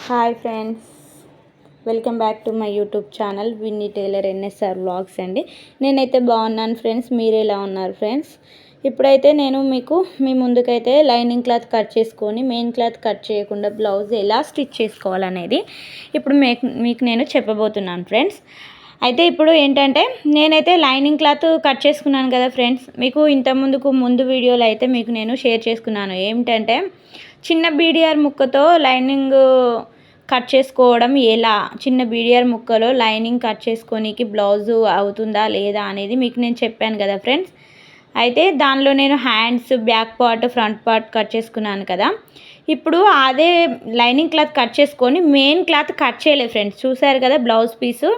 Hi friends, welcome back to my YouTube channel Vinni tailor NSR vlogs అండి. నేనైతే బాగున్నాను friends. మీరు ఎలా ఉన్నారు ఫ్రెండ్స్? ఇప్పుడైతే నేను మీ ముందుకైతే లైనింగ్ క్లాత్ కట్ చేసుకొని మెయిన్ క్లాత్ కట్ చేయకుండా బ్లౌజ్ ఎలా స్టిచ్ చేసుకోవాలనేది ఇప్పుడు మీకు నేను చెప్పబోతున్నాను ఫ్రెండ్స్. అయితే ఇప్పుడు ఏంటంటే నేనైతే లైనింగ్ క్లాత్ కట్ చేసుకున్నాను కదా ఫ్రెండ్స్. మీకు ముందు వీడియోలో అయితే మీకు నేను షేర్ చేసుకున్నాను. ఏమిటంటే చిన్న బీడిఆర్ ముక్కతో లైనింగ్ కట్ చేసుకోవడం ఎలా, చిన్న బీడిఆర్ ముక్కలో లైనింగ్ కట్ చేసుకోనికి బ్లౌజు అవుతుందా లేదా అనేది మీకు నేను చెప్పాను కదా ఫ్రెండ్స్. అయితే దానిలో నేను hands, back part, front part cut చేసుకున్నాను కదా. ఇప్పుడు అదే లైనింగ్ క్లాత్ కట్ చేసుకొని మెయిన్ క్లాత్ కట్ చేయలేదు ఫ్రెండ్స్. చూసారు కదా బ్లౌజ్ పీసు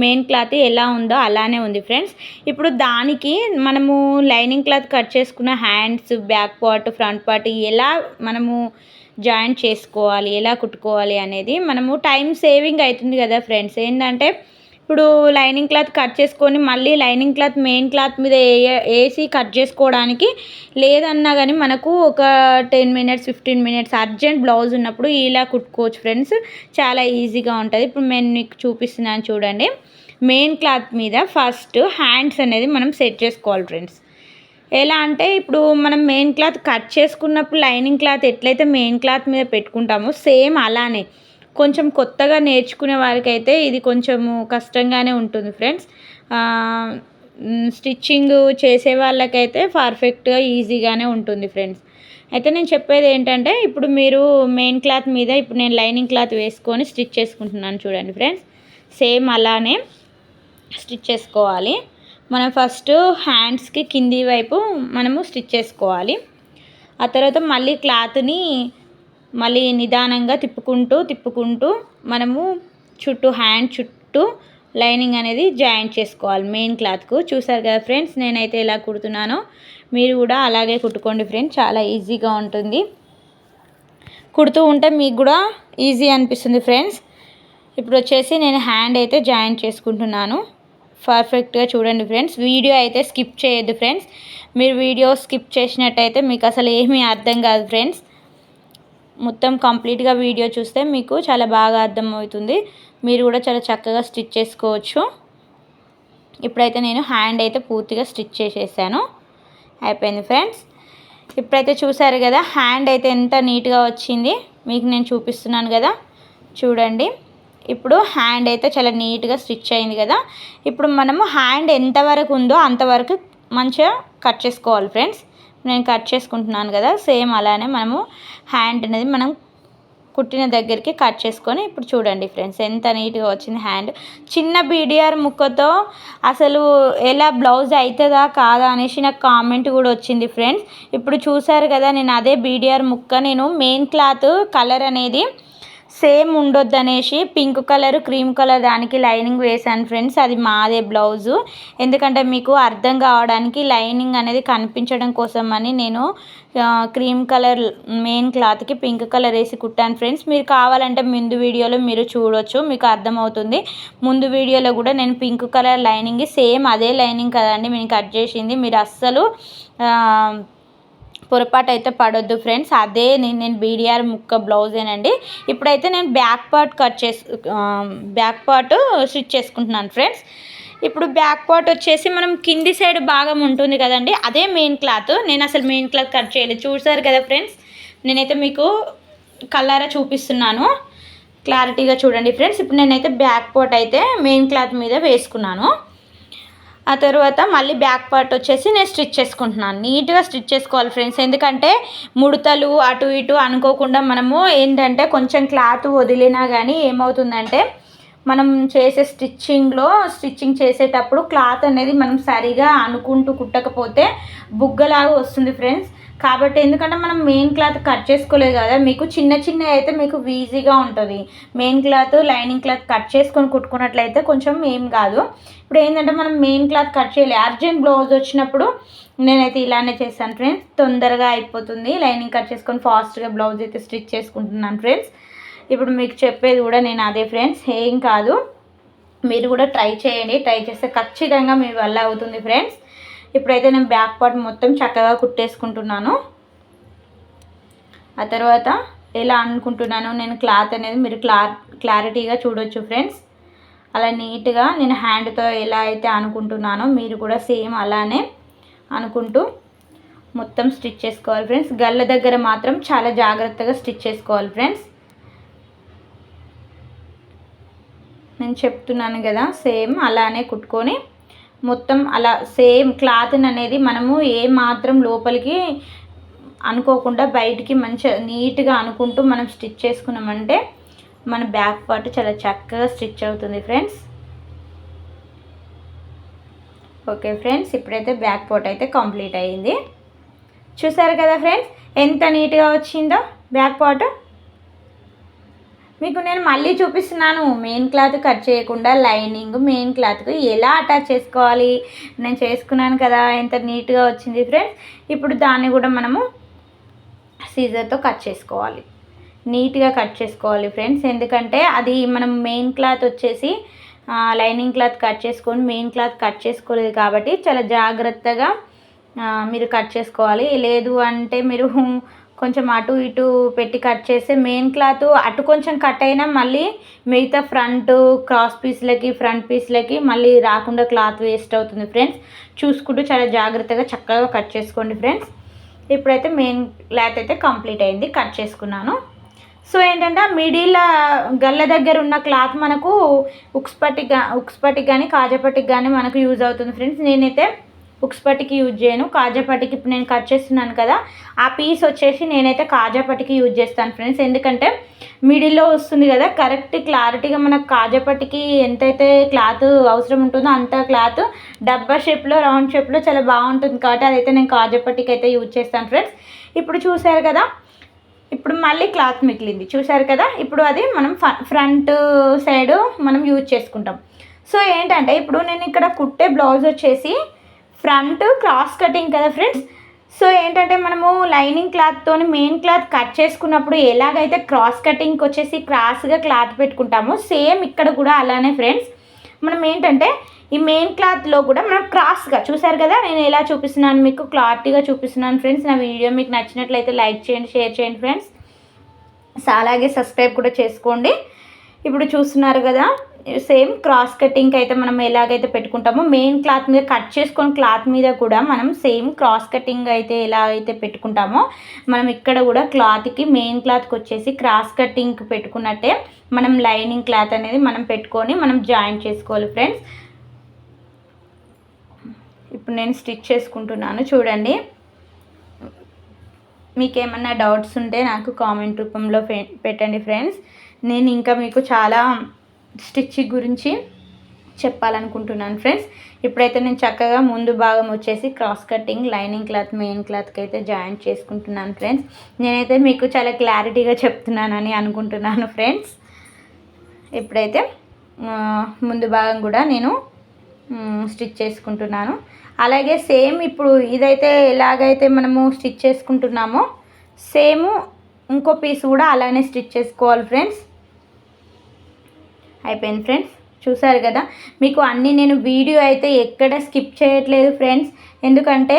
మెయిన్ క్లాత్ ఎలా ఉందో అలానే ఉంది ఫ్రెండ్స్. ఇప్పుడు దానికి మనము లైనింగ్ క్లాత్ కట్ చేసుకున్న hands, back part, front part ఎలా మనము జాయింట్ చేసుకోవాలి, ఎలా కుట్టుకోవాలి అనేది మనము టైం సేవింగ్ అవుతుంది కదా ఫ్రెండ్స్. ఏంటంటే ఇప్పుడు లైనింగ్ క్లాత్ కట్ చేసుకొని మళ్ళీ లైనింగ్ క్లాత్ మెయిన్ క్లాత్ మీద వేసి కట్ చేసుకోవడానికి లేదన్నా కానీ మనకు ఒక 10 మినిట్స్ 15 మినిట్స్ అర్జెంట్ బ్లౌజ్ ఉన్నప్పుడు ఇలా కుట్టుకోవచ్చు ఫ్రెండ్స్. చాలా ఈజీగా ఉంటుంది. ఇప్పుడు నేను మీకు చూపిస్తున్నాను చూడండి. మెయిన్ క్లాత్ మీద ఫస్ట్ హ్యాండ్స్ అనేది మనం సెట్ చేసుకోవాలి ఫ్రెండ్స్. ఎలా అంటే ఇప్పుడు మనం మెయిన్ క్లాత్ కట్ చేసుకున్నప్పుడు లైనింగ్ క్లాత్ ఎట్లయితే మెయిన్ క్లాత్ మీద పెట్టుకుంటామో సేమ్ అలానే. కొంచెం కొత్తగా నేర్చుకునే వారికి అయితే ఇది కొంచెము కష్టంగానే ఉంటుంది ఫ్రెండ్స్. స్టిచ్చింగ్ చేసే వాళ్ళకైతే పర్ఫెక్ట్గా ఈజీగానే ఉంటుంది ఫ్రెండ్స్. అయితే నేను చెప్పేది ఏంటంటే ఇప్పుడు మీరు మెయిన్ క్లాత్ మీద ఇప్పుడు నేను లైనింగ్ క్లాత్ వేసుకొని స్టిచ్ చేసుకుంటున్నాను చూడండి ఫ్రెండ్స్. సేమ్ అలానే స్టిచ్ చేసుకోవాలి. మనం ఫస్ట్ హ్యాండ్స్కి కింది వైపు మనము స్టిచ్ చేసుకోవాలి. ఆ తర్వాత మళ్ళీ క్లాత్ని మళ్ళీ నిదానంగా తిప్పుకుంటూ మనము హ్యాండ్ చుట్టూ లైనింగ్ అనేది జాయింట్ చేసుకోవాలి మెయిన్ క్లాత్కు. చూసారు కదా ఫ్రెండ్స్, నేనైతే ఎలా కుడుతున్నానో మీరు కూడా అలాగే కుట్టుకోండి ఫ్రెండ్స్. చాలా ఈజీగా ఉంటుంది. కుడుతూ ఉంటే మీకు కూడా ఈజీ అనిపిస్తుంది ఫ్రెండ్స్. ఇప్పుడు వచ్చేసి నేను హ్యాండ్ అయితే జాయింట్ చేసుకుంటున్నాను. పర్ఫెక్ట్గా చూడండి ఫ్రెండ్స్. వీడియో అయితే స్కిప్ చేయొద్దు ఫ్రెండ్స్. మీరు వీడియో స్కిప్ చేసినట్టయితే మీకు అసలు ఏమీ అర్థం కాదు ఫ్రెండ్స్. మొత్తం కంప్లీట్గా వీడియో చూస్తే మీకు చాలా బాగా అర్థమవుతుంది. మీరు కూడా చాలా చక్కగా స్టిచ్ చేసుకోవచ్చు. ఇప్పుడైతే నేను హ్యాండ్ అయితే పూర్తిగా స్టిచ్ చేసేసాను. అయిపోయింది ఫ్రెండ్స్. ఇప్పుడైతే చూసారు కదా హ్యాండ్ అయితే ఎంత నీట్గా వచ్చింది మీకు నేను చూపిస్తున్నాను కదా చూడండి. ఇప్పుడు హ్యాండ్ అయితే చాలా నీట్గా స్టిచ్ అయింది కదా. ఇప్పుడు మనము హ్యాండ్ ఎంతవరకు ఉందో అంతవరకు మంచిగా కట్ చేసుకోవాలి ఫ్రెండ్స్. నేను కట్ చేసుకుంటున్నాను కదా. సేమ్ అలానే మనము హ్యాండ్ అనేది మనం కుట్టిన దగ్గరికి కట్ చేసుకొని ఇప్పుడు చూడండి ఫ్రెండ్స్ ఎంత నీట్గా వచ్చింది హ్యాండ్. చిన్న బీడిఆర్ ముక్కతో అసలు ఎలా బ్లౌజ్ అవుతుందా కాదా అనేసి నాకు కామెంట్ కూడా వచ్చింది ఫ్రెండ్స్. ఇప్పుడు చూసారు కదా నేను అదే బీడిఆర్ ముక్క నేను మెయిన్ క్లాత్ కలర్ అనేది సేమ్ ఉండొద్దు అనేసి పింక్ కలర్, క్రీమ్ కలర్ దానికి లైనింగ్ వేసాను ఫ్రెండ్స్. అది మాదే బ్లౌజు. ఎందుకంటే మీకు అర్థం కావడానికి లైనింగ్ అనేది కనిపించడం కోసం అని నేను క్రీమ్ కలర్ మెయిన్ క్లాత్కి పింక్ కలర్ వేసి కుట్టాను ఫ్రెండ్స్. మీరు కావాలంటే ముందు వీడియోలో మీరు చూడొచ్చు, మీకు అర్థమవుతుంది. ముందు వీడియోలో కూడా నేను పింక్ కలర్ లైనింగ్ సేమ్ అదే లైనింగ్ కదండి నేను కట్ చేసింది. మీరు అస్సలు పొరపాటు అయితే పడొద్దు ఫ్రెండ్స్. అదే నేను బీడిఆర్ ముక్క బ్లౌజేనండి. ఇప్పుడైతే నేను బ్యాక్ పార్ట్ స్టిచ్ చేసుకుంటున్నాను ఫ్రెండ్స్. ఇప్పుడు బ్యాక్ పార్ట్ వచ్చేసి మనం కింది సైడ్ భాగం ఉంటుంది కదండి, అదే మెయిన్ క్లాత్. నేను అసలు మెయిన్ క్లాత్ కట్ చేయలేదు. చూసారు కదా ఫ్రెండ్స్, నేనైతే మీకు కలరా చూపిస్తున్నాను, క్లారిటీగా చూడండి ఫ్రెండ్స్. ఇప్పుడు నేనైతే బ్యాక్ పార్ట్ అయితే మెయిన్ క్లాత్ మీద వేసుకున్నాను. ఆ తర్వాత మళ్ళీ బ్యాక్ పార్ట్ వచ్చేసి నేను స్టిచ్ చేసుకుంటున్నాను. నీట్గా స్టిచ్ చేసుకోవాలి ఫ్రెండ్స్. ఎందుకంటే ముడతలు అటు ఇటు అనుకోకుండా మనము ఏంటంటే కొంచెం క్లాత్ వదిలినా కానీ ఏమవుతుందంటే మనం చేసే స్టిచ్చింగ్ చేసేటప్పుడు క్లాత్ అనేది మనం సరిగా అనుకుంటూ కుట్టకపోతే బుగ్గలాగా వస్తుంది ఫ్రెండ్స్. కాబట్టి ఎందుకంటే మనం మెయిన్ క్లాత్ కట్ చేసుకోలేదు కదా, మీకు చిన్న అయితే మీకు ఈజీగా ఉంటుంది. Main cloth lining cloth cut చేసుకొని కుట్టుకున్నట్లయితే కొంచెం ఏం కాదు. ఇప్పుడు ఏంటంటే మనం మెయిన్ క్లాత్ కట్ చేయలేదు, అర్జెంట్ బ్లౌజ్ వచ్చినప్పుడు నేనైతే ఇలానే చేస్తాను ఫ్రెండ్స్. తొందరగా అయిపోతుంది. లైనింగ్ కట్ చేసుకొని ఫాస్ట్గా బ్లౌజ్ అయితే స్టిచ్ చేసుకుంటున్నాను ఫ్రెండ్స్. ఇప్పుడు మీకు చెప్పేది కూడా నేను అదే ఫ్రెండ్స్. ఏం కాదు, మీరు కూడా ట్రై చేయండి. ట్రై చేస్తే ఖచ్చితంగా మీ వల్ల అవుతుంది ఫ్రెండ్స్. ఇప్పుడైతే నేను బ్యాక్ పార్ట్ మొత్తం చక్కగా కుట్టేసుకుంటున్నాను. ఆ తర్వాత ఎలా అనుకుంటున్నానో నేను క్లాత్ అనేది మీరు క్లారిటీగా చూడొచ్చు ఫ్రెండ్స్. అలా నీట్గా నేను హ్యాండ్తో ఎలా అయితే అనుకుంటున్నానో మీరు కూడా సేమ్ అలానే అనుకుంటూ మొత్తం స్టిచ్ చేసుకోవాలి ఫ్రెండ్స్. గల్ల దగ్గర మాత్రం చాలా జాగ్రత్తగా స్టిచ్ చేసుకోవాలి ఫ్రెండ్స్. నేను చెప్తున్నాను కదా, సేమ్ అలానే కుట్టుకొని మొత్తం అలా సేమ్ క్లాత్ని అనేది మనము ఏ మాత్రం లోపలికి అనుకోకుండా బయటికి మంచిగా నీట్గా అనుకుంటూ మనం స్టిచ్ చేసుకున్నామంటే మన బ్యాక్ పార్ట్ చాలా చక్కగా స్టిచ్ అవుతుంది ఫ్రెండ్స్. ఓకే ఫ్రెండ్స్, ఇప్పుడైతే బ్యాక్ పార్ట్ అయితే కంప్లీట్ అయ్యింది. చూసారు కదా ఫ్రెండ్స్ ఎంత నీట్గా వచ్చిందో బ్యాక్ పార్ట్. మీకు నేను మళ్ళీ చూపిస్తున్నాను మెయిన్ క్లాత్ కట్ చేయకుండా లైనింగ్ మెయిన్ క్లాత్కు ఎలా అటాచ్ చేసుకోవాలి. నేను చేసుకున్నాను కదా ఎంత నీట్గా వచ్చింది ఫ్రెండ్స్. ఇప్పుడు దాన్ని కూడా మనము సీజర్తో కట్ చేసుకోవాలి, నీట్గా కట్ చేసుకోవాలి ఫ్రెండ్స్. ఎందుకంటే అది మనం మెయిన్ క్లాత్ వచ్చేసి లైనింగ్ క్లాత్ కట్ చేసుకొని మెయిన్ క్లాత్ కట్ చేసుకోలేదు కాబట్టి చాలా జాగ్రత్తగా మీరు కట్ చేసుకోవాలి. లేదు అంటే మీరు కొంచెం అటు ఇటు పెట్టి కట్ చేస్తే మెయిన్ క్లాత్ అటు కొంచెం కట్ అయినా మళ్ళీ మిగతా ఫ్రంట్ క్రాస్ పీస్లకి ఫ్రంట్ పీస్లకి మళ్ళీ రాకుండా క్లాత్ వేస్ట్ అవుతుంది ఫ్రెండ్స్. చూసుకుంటూ చాలా జాగ్రత్తగా చక్కగా కట్ చేసుకోండి ఫ్రెండ్స్. ఇప్పుడైతే మెయిన్ క్లాత్ అయితే కంప్లీట్ అయింది, కట్ చేసుకున్నాను. సో ఏంటంటే మిడిల్ గల్ల దగ్గర ఉన్న క్లాత్ మనకు ఉక్స్ పట్టికి కానీ కాజాపట్టికి కానీ మనకు యూజ్ అవుతుంది ఫ్రెండ్స్. నేనైతే ఉక్స్ పట్టికి యూజ్ చేయను, కాజాపట్టికి ఇప్పుడు నేను కట్ చేస్తున్నాను కదా ఆ పీస్ వచ్చేసి నేనైతే కాజాపట్టికి యూజ్ చేస్తాను ఫ్రెండ్స్. ఎందుకంటే మిడిల్లో వస్తుంది కదా కరెక్ట్ క్లారిటీగా మనకు కాజాపట్టికి ఎంతైతే క్లాత్ అవసరం ఉంటుందో అంత క్లాత్ డబ్బా షేప్లో రౌండ్ షేప్లో చాలా బాగుంటుంది కాబట్టి అదైతే నేను కాజాపట్టికి అయితే యూజ్ చేస్తాను ఫ్రెండ్స్. ఇప్పుడు చూసారు కదా, ఇప్పుడు మళ్ళీ క్లాత్ మిగిలింది చూసారు కదా. ఇప్పుడు అది మనం ఫ్రంట్ సైడ్ మనం యూజ్ చేసుకుంటాం. సో ఏంటంటే ఇప్పుడు నేను ఇక్కడ కుట్టే బ్లౌజ్ వచ్చేసి ఫ్రంట్ క్రాస్ కటింగ్ కదా ఫ్రెండ్స్. సో ఏంటంటే మనము లైనింగ్ క్లాత్తో మెయిన్ క్లాత్ కట్ చేసుకున్నప్పుడు ఎలాగైతే క్రాస్ కటింగ్కి వచ్చేసి క్రాస్గా క్లాత్ పెట్టుకుంటామో సేమ్ ఇక్కడ కూడా అలానే ఫ్రెండ్స్. మనం ఏంటంటే ఈ మెయిన్ క్లాత్లో కూడా మనం క్రాస్గా చూసారు కదా నేను ఎలా చూపిస్తున్నాను మీకు క్లారిటీగా చూపిస్తున్నాను ఫ్రెండ్స్. నా వీడియో మీకు నచ్చినట్లయితే లైక్ చేయండి, షేర్ చేయండి ఫ్రెండ్స్. అలాగే సబ్స్క్రైబ్ కూడా చేసుకోండి. ఇప్పుడు చూస్తున్నారు కదా సేమ్ క్రాస్ కటింగ్కి అయితే మనం ఎలాగైతే పెట్టుకుంటామో మెయిన్ క్లాత్ మీద కట్ చేసుకొని క్లాత్ మీద కూడా మనం సేమ్ క్రాస్ కటింగ్ అయితే ఎలా అయితే పెట్టుకుంటామో మనం ఇక్కడ కూడా క్లాత్కి మెయిన్ క్లాత్కి వచ్చేసి క్రాస్ కటింగ్కి పెట్టుకున్నట్టే మనం లైనింగ్ క్లాత్ అనేది మనం పెట్టుకొని మనం జాయిన్ చేసుకోవాలి ఫ్రెండ్స్. ఇప్పుడు నేను స్టిచ్ చేసుకుంటున్నాను చూడండి. మీకు ఏమన్నా డౌట్స్ ఉంటే నాకు కామెంట్ రూపంలో పెట్టండి ఫ్రెండ్స్. నేను ఇంకా మీకు చాలా స్టిచ్చింగ్ గురించి చెప్పాలనుకుంటున్నాను ఫ్రెండ్స్. ఇప్పుడైతే నేను చక్కగా ముందు భాగం వచ్చేసి cross cutting lining cloth main క్లాత్కి అయితే జాయిన్ చేసుకుంటున్నాను ఫ్రెండ్స్. నేనైతే మీకు చాలా క్లారిటీగా చెప్తున్నానని అనుకుంటున్నాను ఫ్రెండ్స్. ఇప్పుడైతే ముందు భాగం కూడా నేను స్టిచ్ చేసుకుంటున్నాను. అలాగే సేమ్ ఇప్పుడు ఇదైతే ఎలాగైతే మనము స్టిచ్ చేసుకుంటున్నామో సేమ్ ఇంకో పీస్ కూడా అలానే స్టిచ్ చేసుకోవాలి ఫ్రెండ్స్. అయిపోయింది ఫ్రెండ్స్, చూసారు కదా. మీకు అన్నీ నేను వీడియో అయితే ఎక్కడ స్కిప్ చేయట్లేదు ఫ్రెండ్స్. ఎందుకంటే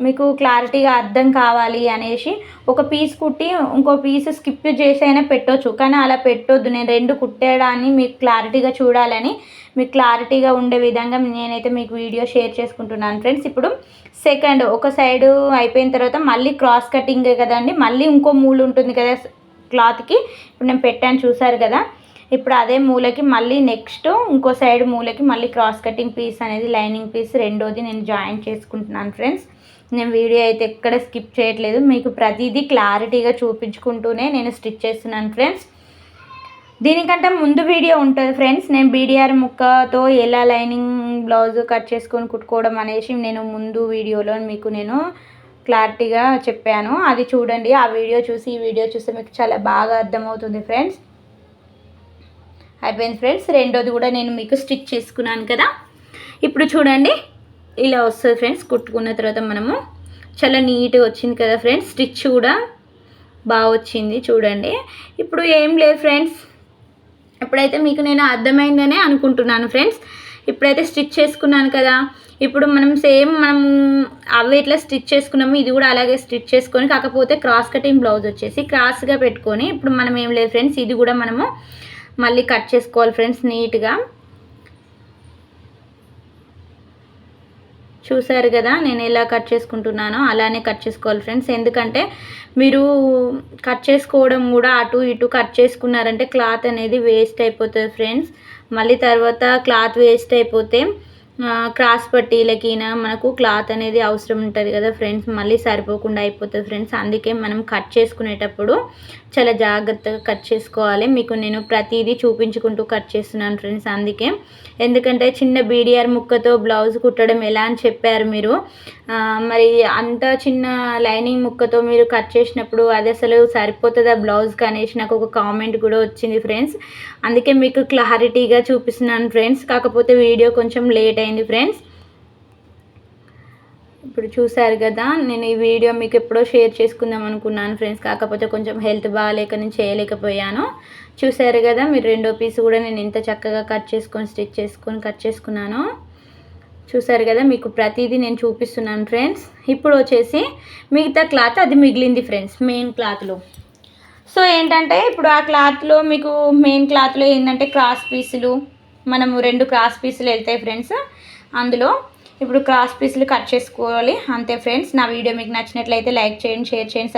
మీకు క్లారిటీగా అర్థం కావాలి అనేసి ఒక పీస్ కుట్టి ఇంకో పీస్ స్కిప్ చేసి అయినా పెట్టవచ్చు, కానీ అలా పెట్టొద్దు. నేను రెండు కుట్టేయడాన్ని మీకు క్లారిటీగా చూడాలని మీకు క్లారిటీగా ఉండే విధంగా నేనైతే మీకు వీడియో షేర్ చేసుకుంటున్నాను ఫ్రెండ్స్. ఇప్పుడు సెకండ్ ఒక సైడు అయిపోయిన తర్వాత మళ్ళీ క్రాస్ కటింగే కదండి, మళ్ళీ ఇంకో మూలు ఉంటుంది కదా క్లాత్కి. ఇప్పుడు నేను పెట్టాను చూసారు కదా. ఇప్పుడు అదే మూలకి మళ్ళీ నెక్స్ట్ ఇంకో సైడ్ మూలకి మళ్ళీ క్రాస్ కటింగ్ పీస్ అనేది లైనింగ్ పీస్ రెండోది నేను జాయిన్ చేసుకుంటున్నాను ఫ్రెండ్స్. నేను వీడియో అయితే ఎక్కడ స్కిప్ చేయట్లేదు, మీకు ప్రతిదీ క్లారిటీగా చూపించుకుంటూనే నేను స్టిచ్ చేస్తున్నాను ఫ్రెండ్స్. దీనికంటే ముందు వీడియో ఉంటుంది ఫ్రెండ్స్. నేను బీడీఆర్ ముక్కతో ఎలా లైనింగ్ బ్లౌజ్ కట్ చేసుకొని కుట్టుకోవడం అనేసి నేను ముందు వీడియోలో మీకు నేను క్లారిటీగా చెప్పాను. అది చూడండి, ఆ వీడియో చూసి ఈ వీడియో చూస్తే మీకు చాలా బాగా అర్థమవుతుంది ఫ్రెండ్స్. అయిపోయింది ఫ్రెండ్స్, రెండోది కూడా నేను మీకు స్టిచ్ చేసుకున్నాను కదా. ఇప్పుడు చూడండి ఇలా వస్తుంది ఫ్రెండ్స్. కుట్టుకున్న తర్వాత మనము చాలా నీట్గా వచ్చింది కదా ఫ్రెండ్స్. స్టిచ్ కూడా బాగా వచ్చింది చూడండి. ఇప్పుడు ఏం లేదు ఫ్రెండ్స్, ఇప్పుడైతే మీకు నేను అర్థమైందనే అనుకుంటున్నాను ఫ్రెండ్స్. ఇప్పుడైతే స్టిచ్ చేసుకున్నాను కదా, ఇప్పుడు మనం సేమ్ అవి ఇట్లా స్టిచ్ చేసుకున్నాము, ఇది కూడా అలాగే స్టిచ్ చేసుకొని, కాకపోతే క్రాస్ కటింగ్ బ్లౌజ్ వచ్చేసి క్రాస్గా పెట్టుకొని, ఇప్పుడు మనం ఏం లేదు ఫ్రెండ్స్, ఇది కూడా మనము మళ్ళీ కట్ చేసుకోవాలి ఫ్రెండ్స్ నీట్గా. చూసారు కదా నేను ఎలా కట్ చేసుకుంటున్నానో అలానే కట్ చేసుకోవాలి ఫ్రెండ్స్. ఎందుకంటే మీరు కట్ చేసుకోవడం కూడా అటు ఇటు కట్ చేసుకున్నారంటే క్లాత్ అనేది వేస్ట్ అయిపోతుంది ఫ్రెండ్స్. మళ్ళీ తర్వాత క్లాత్ వేస్ట్ అయిపోతే క్రాస్ పట్టీలకినా మనకు క్లాత్ అనేది అవసరం ఉంటుంది కదా ఫ్రెండ్స్, మళ్ళీ సరిపోకుండా అయిపోతుంది ఫ్రెండ్స్. అందుకే మనం కట్ చేసుకునేటప్పుడు చాలా జాగ్రత్తగా కట్ చేసుకోవాలి. మీకు నేను ప్రతిదీ చూపించుకుంటూ కట్ చేస్తున్నాను ఫ్రెండ్స్. అందుకే ఎందుకంటే చిన్న బీడిఆర్ ముక్కతో బ్లౌజ్ కుట్టడం ఎలా అని చెప్పారు మీరు, మరి అంత చిన్న లైనింగ్ ముక్కతో మీరు కట్ చేసినప్పుడు అది అసలు సరిపోతుందా బ్లౌజ్కి అనేసి నాకు ఒక కామెంట్ కూడా వచ్చింది ఫ్రెండ్స్. అందుకే మీకు క్లారిటీగా చూపిస్తున్నాను ఫ్రెండ్స్. కాకపోతే వీడియో కొంచెం లేట్ అయింది ఫ్రెండ్స్. ఇప్పుడు చూసారు కదా, నేను ఈ వీడియో మీకు ఎప్పుడో షేర్ చేసుకుందాం అనుకున్నాను ఫ్రెండ్స్, కాకపోతే కొంచెం హెల్త్ బాగాలేక నేను చేయలేకపోయాను. చూసారు కదా, మీరు రెండో పీస్ కూడా నేను ఇంత చక్కగా కట్ చేసుకొని స్టిచ్ చేసుకొని కట్ చేసుకున్నాను. చూసారు కదా, మీకు ప్రతిదీ నేను చూపిస్తున్నాను ఫ్రెండ్స్. ఇప్పుడు వచ్చేసి మిగతా క్లాత్ అది మిగిలింది ఫ్రెండ్స్ మెయిన్ క్లాత్లో. సో ఏంటంటే ఇప్పుడు ఆ క్లాత్లో మీకు మెయిన్ క్లాత్లో ఏంటంటే క్రాస్ పీసులు, మనము 2 క్రాస్ పీసులు వెళ్తాయి ఫ్రెండ్స్. అందులో ఇప్పుడు క్రాస్ పీసులు కట్ చేసుకోవాలి అంతే ఫ్రెండ్స్. నా వీడియో మీకు నచ్చినట్లయితే లైక్ చేయండి, షేర్ చేయండి.